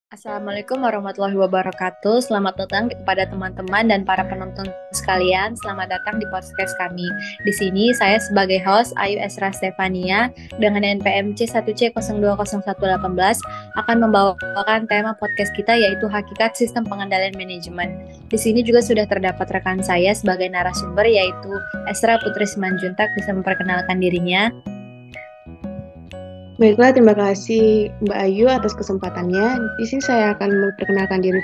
Assalamualaikum warahmatullahi wabarakatuh. Selamat datang kepada teman-teman dan para penonton sekalian. Selamat datang di podcast kami. Di sini saya sebagai host Ayu Esra Stefania dengan NPM C1C020118 akan membawakan tema podcast kita yaitu Hakikat Sistem Pengendalian Manajemen. Di sini juga sudah terdapat rekan saya sebagai narasumber yaitu Esra Putri Simanjuntak. Bisa memperkenalkan dirinya. Baiklah, terima kasih Mbak Ayu atas kesempatannya. Di sini saya akan memperkenalkan diri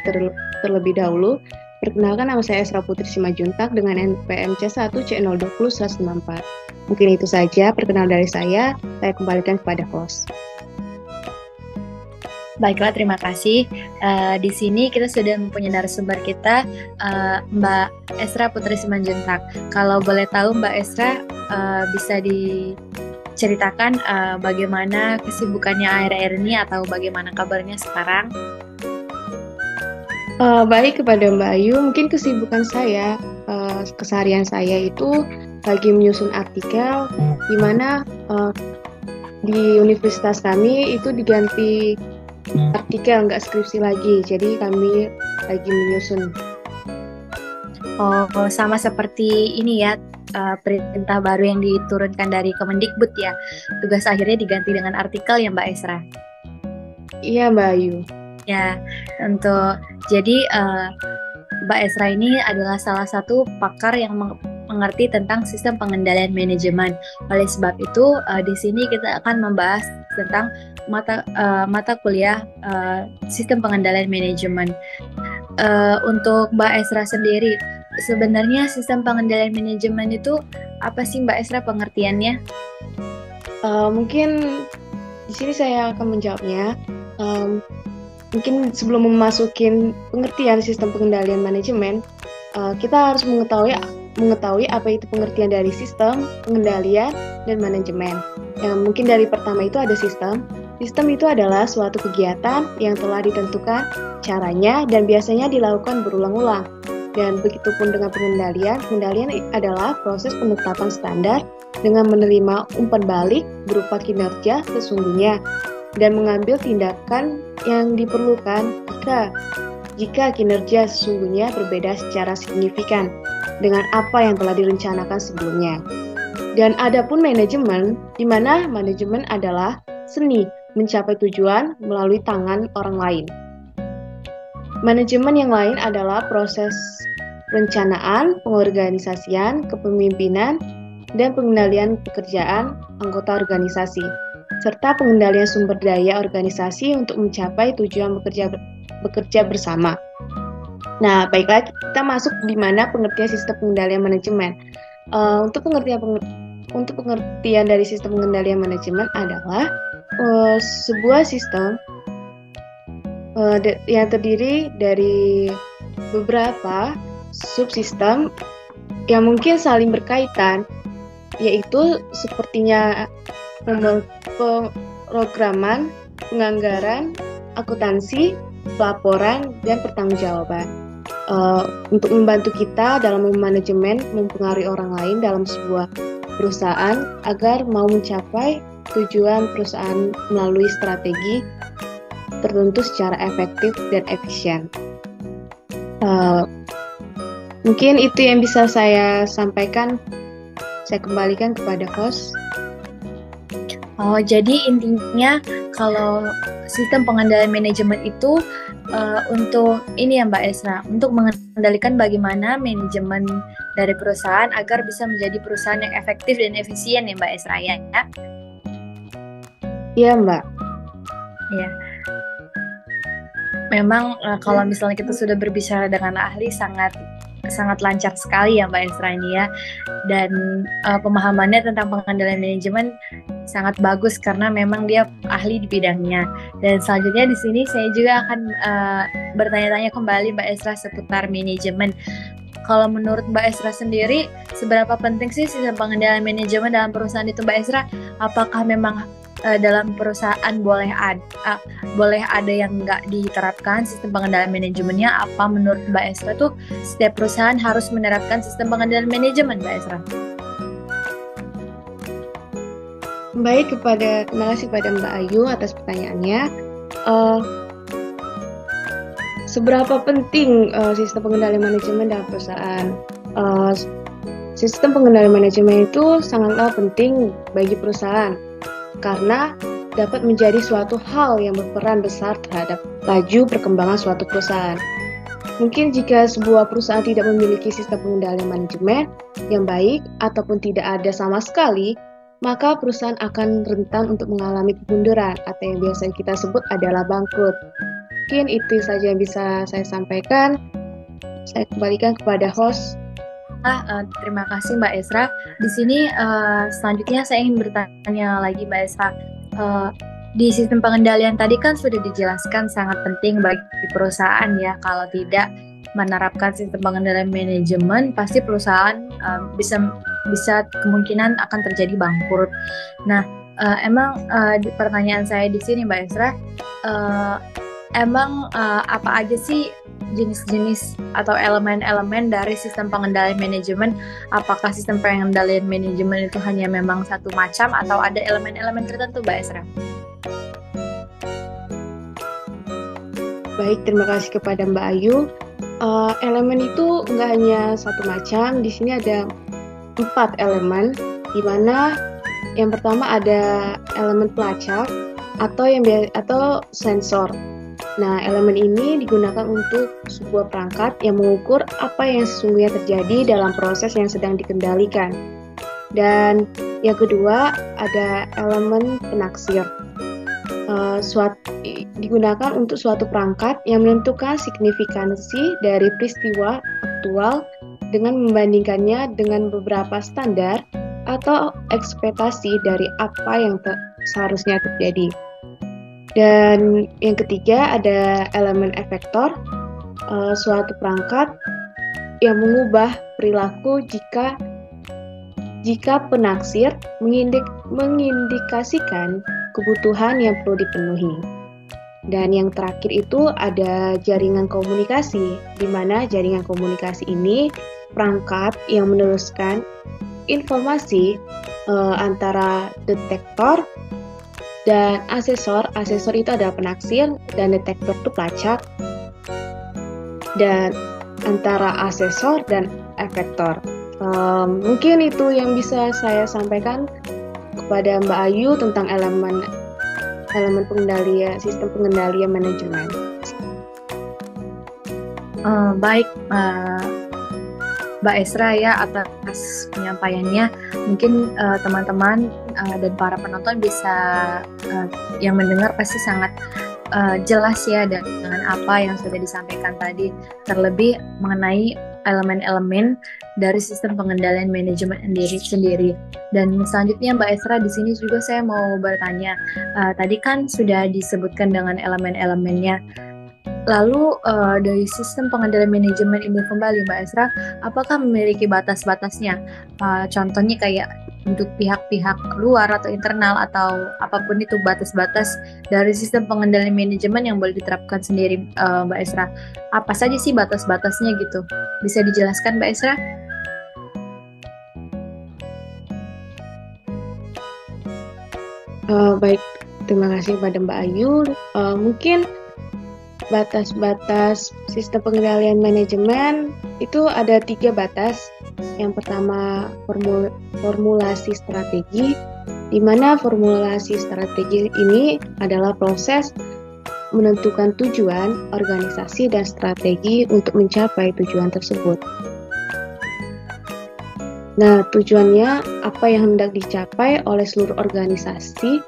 terlebih dahulu. Perkenalkan, nama saya Esra Putri Simajuntak dengan NPM C1C020-194. Mungkin itu saja perkenalan dari saya kembalikan kepada host. Baiklah, terima kasih. Di sini kita sudah mempunyai narasumber kita, Mbak Esra Putri Simanjuntak. Kalau boleh tahu Mbak Esra, bisa diceritakan bagaimana kesibukannya akhir-akhir ini atau bagaimana kabarnya sekarang? Baik, kepada Mbak Ayu, mungkin kesibukan saya, keseharian saya itu lagi menyusun artikel, di mana di universitas kami itu diganti artikel, nggak skripsi lagi, jadi kami lagi menyusun. Oh, sama seperti ini ya, perintah baru yang diturunkan dari Kemendikbud ya. Tugas akhirnya diganti dengan artikel ya Mbak Esra. Iya, Mbak Ayu. Ya, untuk jadi Mbak Esra ini adalah salah satu pakar yang mengerti tentang sistem pengendalian manajemen. Oleh sebab itu, di sini kita akan membahas tentang mata kuliah sistem pengendalian manajemen. Untuk Mbak Esra sendiri, sebenarnya sistem pengendalian manajemen itu apa sih Mbak Esra pengertiannya? Mungkin di sini saya akan menjawabnya. Mungkin sebelum memasukin pengertian sistem pengendalian manajemen, kita harus mengetahui apa itu pengertian dari sistem pengendalian dan manajemen. Yang mungkin dari pertama itu ada sistem. Sistem itu adalah suatu kegiatan yang telah ditentukan caranya dan biasanya dilakukan berulang-ulang. Dan begitu pun dengan pengendalian. Pengendalian adalah proses penetapan standar dengan menerima umpan balik berupa kinerja sesungguhnya dan mengambil tindakan yang diperlukan jika kinerja sesungguhnya berbeda secara signifikan dengan apa yang telah direncanakan sebelumnya. Dan adapun manajemen, di mana manajemen adalah seni mencapai tujuan melalui tangan orang lain. Manajemen yang lain adalah proses perencanaan, pengorganisasian, kepemimpinan, dan pengendalian pekerjaan anggota organisasi, serta pengendalian sumber daya organisasi untuk mencapai tujuan bekerja bersama. Nah, baiklah, kita masuk di mana pengertian sistem pengendalian manajemen. Untuk pengertian dari sistem pengendalian manajemen adalah sebuah sistem yang terdiri dari beberapa subsistem yang mungkin saling berkaitan, yaitu sepertinya pemrograman, penganggaran, akuntansi, pelaporan, dan pertanggungjawaban. Untuk membantu kita dalam memanajemen mempengaruhi orang lain dalam sebuah perusahaan agar mau mencapai tujuan perusahaan melalui strategi tertentu secara efektif dan efisien. Mungkin itu yang bisa saya sampaikan. Saya kembalikan kepada host. Oh, jadi intinya kalau sistem pengendalian manajemen itu untuk ini ya Mbak Esra, untuk mengendalikan bagaimana manajemen dari perusahaan agar bisa menjadi perusahaan yang efektif dan efisien ya Mbak Esra ya? Iya Mbak. Iya. Memang kalau misalnya kita sudah berbicara dengan ahli sangat lancar sekali ya Mbak Esra ini ya, dan pemahamannya tentang pengendalian manajemen sangat bagus karena memang dia ahli di bidangnya. Dan selanjutnya di sini saya juga akan bertanya-tanya kembali Mbak Esra seputar manajemen. Kalau menurut Mbak Esra sendiri, seberapa penting sih sistem pengendalian manajemen dalam perusahaan itu Mbak Esra? Apakah memang dalam perusahaan boleh ada yang nggak diterapkan sistem pengendalian manajemennya? Apa menurut Mbak Esra tuh setiap perusahaan harus menerapkan sistem pengendalian manajemen Mbak Esra? Baik, terima kasih kepada Mbak Ayu atas pertanyaannya. seberapa penting sistem pengendalian manajemen dalam perusahaan? Sistem pengendalian manajemen itu sangatlah penting bagi perusahaan karena dapat menjadi suatu hal yang berperan besar terhadap laju perkembangan suatu perusahaan. Mungkin jika sebuah perusahaan tidak memiliki sistem pengendalian manajemen yang baik ataupun tidak ada sama sekali, maka perusahaan akan rentan untuk mengalami kemunduran atau yang biasa kita sebut adalah bangkrut. Mungkin itu saja yang bisa saya sampaikan. Saya kembalikan kepada host. Terima kasih Mbak Esra. Di sini selanjutnya saya ingin bertanya lagi Mbak Esra. Di sistem pengendalian tadi kan sudah dijelaskan sangat penting bagi perusahaan ya. Kalau tidak menerapkan sistem pengendalian manajemen, pasti perusahaan bisa kemungkinan akan terjadi bangkrut. Nah, pertanyaan saya di sini Mbak Esra, apa aja sih jenis-jenis atau elemen-elemen dari sistem pengendalian manajemen? Apakah sistem pengendalian manajemen itu hanya memang satu macam atau ada elemen-elemen tertentu, Mbak Esra? Baik, terima kasih kepada Mbak Ayu. Elemen itu nggak hanya satu macam. Di sini ada 4 elemen, di mana yang pertama ada elemen pelacak atau sensor. Nah, elemen ini digunakan untuk sebuah perangkat yang mengukur apa yang sesungguhnya terjadi dalam proses yang sedang dikendalikan. Dan yang kedua ada elemen penaksir. Digunakan untuk suatu perangkat yang menentukan signifikansi dari peristiwa aktual dengan membandingkannya dengan beberapa standar atau ekspektasi dari apa yang seharusnya terjadi. Dan yang ketiga ada elemen efektor, suatu perangkat yang mengubah perilaku jika penaksir mengindikasikan kebutuhan yang perlu dipenuhi. Dan yang terakhir itu ada jaringan komunikasi, di mana jaringan komunikasi ini perangkat yang meneruskan informasi antara detektor dan asesor. Asesor itu adalah penaksir dan detektor itu pelacak. Dan antara asesor dan efektor. Mungkin itu yang bisa saya sampaikan kepada Mbak Ayu tentang elemen pengendalian, sistem pengendalian manajemen. Baik, Mbak Esra ya, atas penyampaiannya. Mungkin teman-teman dan para penonton bisa yang mendengar pasti sangat jelas ya dengan apa yang sudah disampaikan tadi, terlebih mengenai elemen-elemen dari sistem pengendalian manajemen sendiri. Dan selanjutnya Mbak Esra, di sini juga saya mau bertanya, tadi kan sudah disebutkan dengan elemen-elemennya. Lalu dari sistem pengendalian manajemen ini kembali Mbak Esra, apakah memiliki batas-batasnya? Contohnya kayak untuk pihak-pihak luar atau internal atau apapun itu, batas-batas dari sistem pengendalian manajemen yang boleh diterapkan sendiri Mbak Esra. Apa saja sih batas-batasnya gitu? Bisa dijelaskan Mbak Esra? Baik, terima kasih kepada Mbak Ayu. Mungkin batas-batas sistem pengendalian manajemen itu ada 3 batas. Yang pertama formulasi strategi, di mana formulasi strategi ini adalah proses menentukan tujuan, organisasi, dan strategi untuk mencapai tujuan tersebut. Nah, tujuannya apa yang hendak dicapai oleh seluruh organisasi,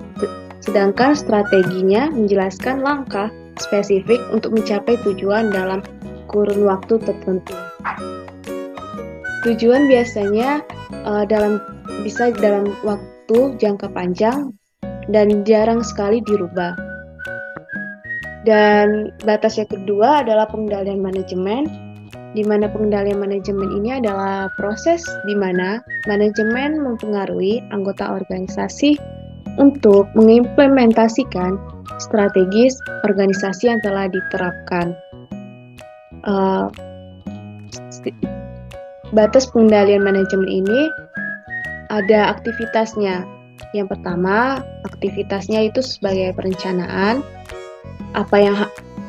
sedangkan strateginya menjelaskan langkah spesifik untuk mencapai tujuan dalam kurun waktu tertentu. Tujuan biasanya bisa dalam waktu jangka panjang dan jarang sekali dirubah. Dan batas yang kedua adalah pengendalian manajemen, di mana pengendalian manajemen ini adalah proses di mana manajemen mempengaruhi anggota organisasi untuk mengimplementasikan strategi organisasi yang telah diterapkan. Batas pengendalian manajemen ini ada aktivitasnya. Yang pertama, aktivitasnya itu sebagai perencanaan.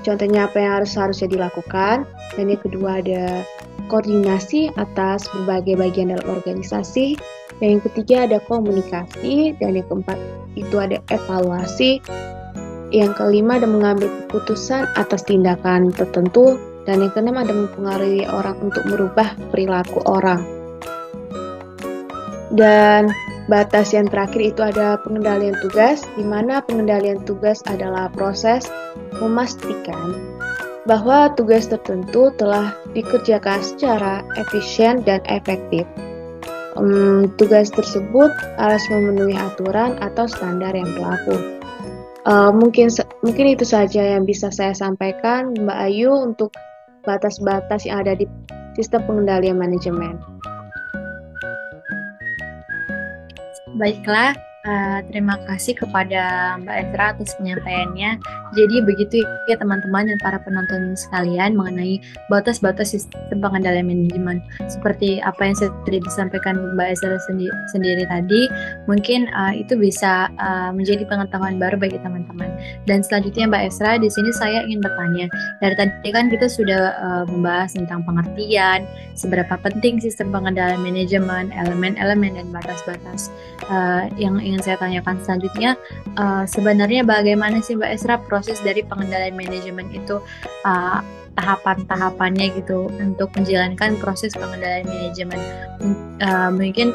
contohnya apa yang harusnya dilakukan. Dan yang kedua ada koordinasi atas berbagai bagian dalam organisasi. Dan yang ketiga ada komunikasi. Dan yang keempat itu ada evaluasi. Yang kelima ada mengambil keputusan atas tindakan tertentu. Dan yang keenam ada mempengaruhi orang untuk merubah perilaku orang. Dan batas yang terakhir itu ada pengendalian tugas, di mana pengendalian tugas adalah proses memastikan bahwa tugas tertentu telah dikerjakan secara efisien dan efektif. Tugas tersebut harus memenuhi aturan atau standar yang berlaku. Mungkin itu saja yang bisa saya sampaikan, Mbak Ayu, untuk batas-batas yang ada di sistem pengendalian manajemen. Baiklah, terima kasih kepada Mbak Ezra atas penyampaiannya. Jadi begitu ya teman-teman dan para penonton sekalian mengenai batas-batas sistem pengendalian manajemen. Seperti apa yang sudah disampaikan Mbak Ezra sendiri tadi, mungkin itu bisa menjadi pengetahuan baru bagi teman-teman. Dan selanjutnya Mbak Ezra, di sini saya ingin bertanya. Dari tadi kan kita sudah membahas tentang pengertian, seberapa penting sistem pengendalian manajemen, elemen-elemen dan batas-batas. Yang ingin saya tanyakan selanjutnya, sebenarnya bagaimana sih Mbak Ezra proses dari pengendalian manajemen itu, tahapan-tahapannya gitu untuk menjalankan proses pengendalian manajemen. Mungkin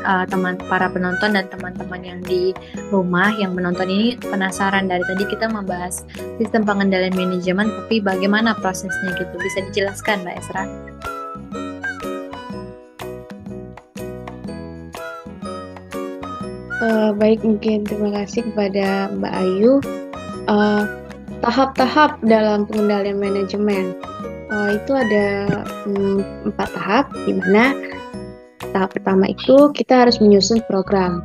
para penonton dan teman-teman yang di rumah yang menonton ini penasaran, dari tadi kita membahas sistem pengendalian manajemen, tapi bagaimana prosesnya gitu, bisa dijelaskan Mbak Ezra? Baik, mungkin terima kasih kepada Mbak Ayu. Tahap-tahap dalam pengendalian manajemen itu ada 4 tahap, di mana tahap pertama itu kita harus menyusun program.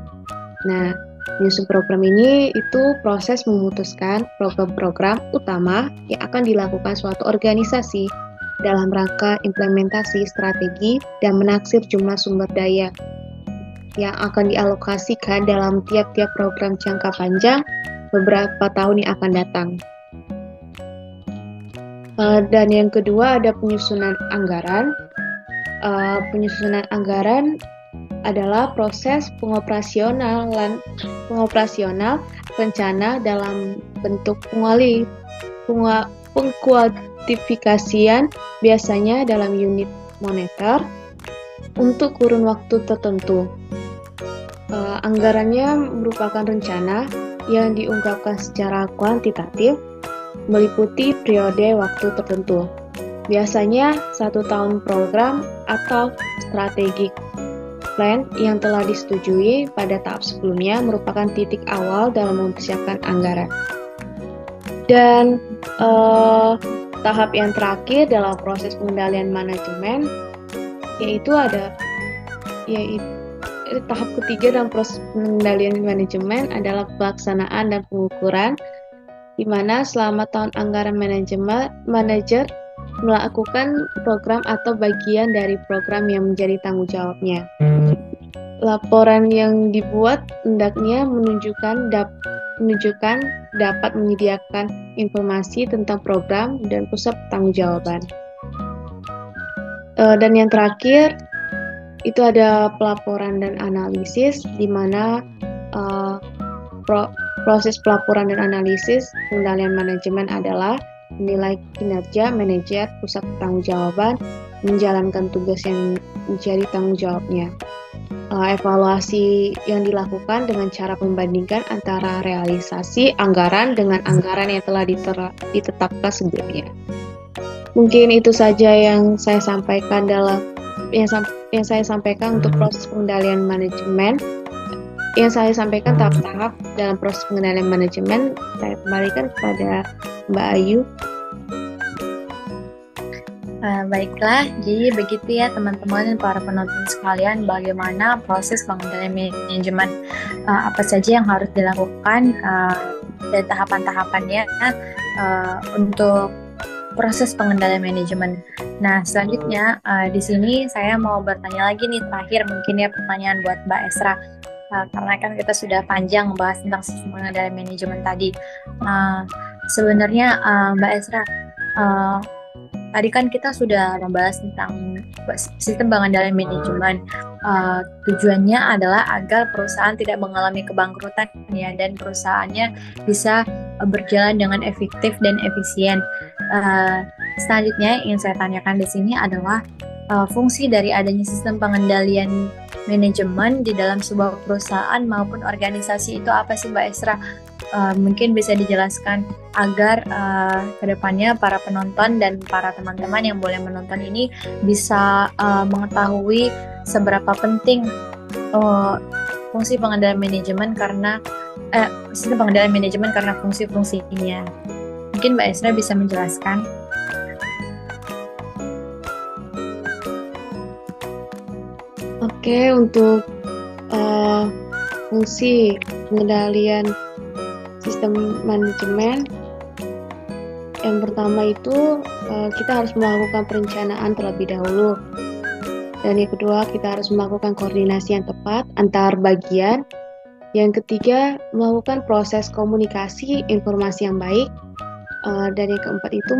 Nah, menyusun program ini itu proses memutuskan program-program utama yang akan dilakukan suatu organisasi dalam rangka implementasi strategi dan menaksir jumlah sumber daya yang akan dialokasikan dalam tiap-tiap program jangka panjang beberapa tahun yang akan datang. Dan yang kedua ada penyusunan anggaran. Penyusunan anggaran adalah proses pengoperasional rencana dalam bentuk pengkuantifikasian, biasanya dalam unit moneter, untuk kurun waktu tertentu. Anggarannya merupakan rencana yang diungkapkan secara kuantitatif, meliputi periode waktu tertentu. Biasanya 1 tahun program atau strategic plan yang telah disetujui pada tahap sebelumnya merupakan titik awal dalam mempersiapkan anggaran. Dan tahap yang terakhir dalam proses pengendalian manajemen yaitu tahap ketiga dalam proses pengendalian manajemen adalah pelaksanaan dan pengukuran, di mana selama tahun anggaran manajer melakukan program atau bagian dari program yang menjadi tanggung jawabnya. Laporan yang dibuat hendaknya menunjukkan dapat menyediakan informasi tentang program dan pusat pertanggungjawaban. Dan yang terakhir itu ada pelaporan dan analisis, di mana proses pelaporan dan analisis pengendalian manajemen adalah menilai kinerja manajer pusat pertanggungjawaban, menjalankan tugas yang menjadi tanggung jawabnya. Evaluasi yang dilakukan dengan cara membandingkan antara realisasi anggaran dengan anggaran yang telah ditetapkan sebelumnya. Mungkin itu saja yang saya sampaikan untuk proses pengendalian manajemen. Yang saya sampaikan tahap-tahap dalam proses pengendalian manajemen. Saya kembalikan kepada Mbak Ayu. Baiklah, jadi begitu ya teman-teman dan para penonton sekalian, bagaimana proses pengendalian manajemen, apa saja yang harus dilakukan dan tahapan-tahapannya untuk proses pengendalian manajemen. Nah, selanjutnya di sini saya mau bertanya lagi nih, terakhir mungkin ya pertanyaan buat Mbak Ezra, karena kan kita sudah panjang membahas tentang sistem pengendalian manajemen tadi. Sebenarnya Mbak Ezra, uh, tadi kan kita sudah membahas tentang sistem pengendalian manajemen. Tujuannya adalah agar perusahaan tidak mengalami kebangkrutan ya, dan perusahaannya bisa berjalan dengan efektif dan efisien. Selanjutnya yang saya tanyakan di sini adalah fungsi dari adanya sistem pengendalian manajemen di dalam sebuah perusahaan maupun organisasi itu apa sih Mbak Esra? Mungkin bisa dijelaskan agar kedepannya para penonton dan para teman-teman yang boleh menonton ini bisa mengetahui seberapa penting fungsi pengendalian manajemen karena sistem pengendalian manajemen karena fungsi-fungsinya. Mungkin Mbak Esra bisa menjelaskan. Oke, untuk fungsi pengendalian sistem manajemen, yang pertama itu kita harus melakukan perencanaan terlebih dahulu, dan yang kedua kita harus melakukan koordinasi yang tepat antar bagian, yang ketiga melakukan proses komunikasi informasi yang baik, dan yang keempat itu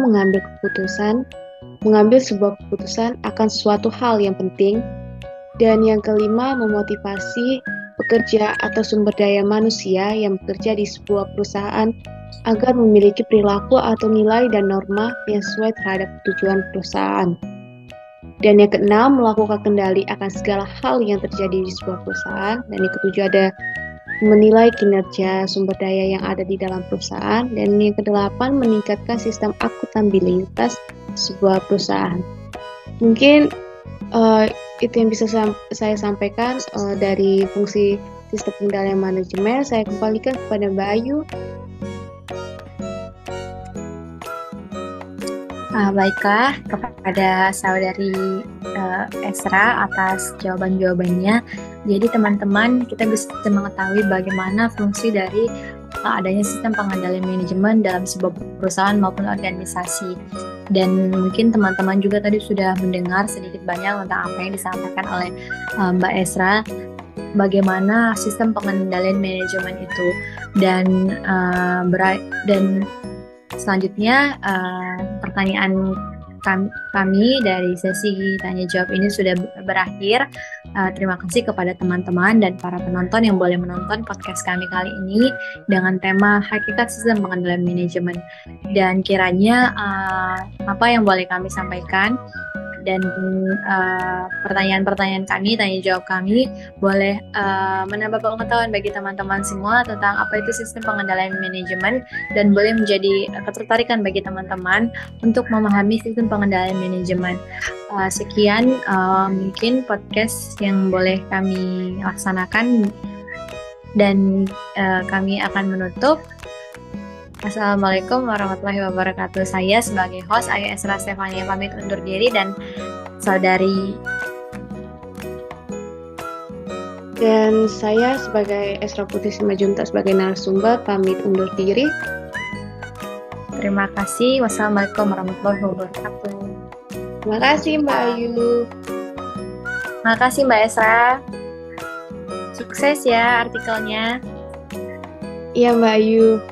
mengambil sebuah keputusan akan sesuatu hal yang penting, dan yang kelima memotivasi pekerja atau sumber daya manusia yang bekerja di sebuah perusahaan agar memiliki perilaku atau nilai dan norma yang sesuai terhadap tujuan perusahaan. Dan yang keenam, melakukan kendali akan segala hal yang terjadi di sebuah perusahaan. Dan yang ketujuh ada menilai kinerja sumber daya yang ada di dalam perusahaan. Dan yang kedelapan, meningkatkan sistem akuntabilitas sebuah perusahaan. Mungkin itu yang bisa saya sampaikan dari fungsi sistem pengendalian manajemen. Saya kembalikan kepada Mbak Ayu. Baiklah, kepada saudari Esra atas jawaban-jawabannya. Jadi teman-teman, kita bisa mengetahui bagaimana fungsi dari adanya sistem pengendalian manajemen dalam sebuah perusahaan maupun organisasi. Dan mungkin teman-teman juga tadi sudah mendengar sedikit banyak tentang apa yang disampaikan oleh Mbak Esra, bagaimana sistem pengendalian manajemen itu. Dan selanjutnya pertanyaan kami dari sesi tanya jawab ini sudah berakhir. Terima kasih kepada teman-teman dan para penonton yang boleh menonton podcast kami kali ini dengan tema hakikat sistem pengendalian manajemen. Dan kiranya apa yang boleh kami sampaikan dan pertanyaan-pertanyaan kami, tanya jawab kami boleh menambah pengetahuan bagi teman-teman semua tentang apa itu sistem pengendalian manajemen, dan boleh menjadi ketertarikan bagi teman-teman untuk memahami sistem pengendalian manajemen. Sekian mungkin podcast yang boleh kami laksanakan, dan kami akan menutup. Assalamualaikum warahmatullahi wabarakatuh. Saya sebagai host Ayu Esra Stefania pamit undur diri, dan saudari dan saya sebagai Esra Putri Simajuntak sebagai narasumber pamit undur diri. Terima kasih. Wassalamualaikum warahmatullahi wabarakatuh. Terima kasih Mbak Ayu. Terima kasih Mbak Esra. Sukses ya artikelnya. Iya Mbak Ayu.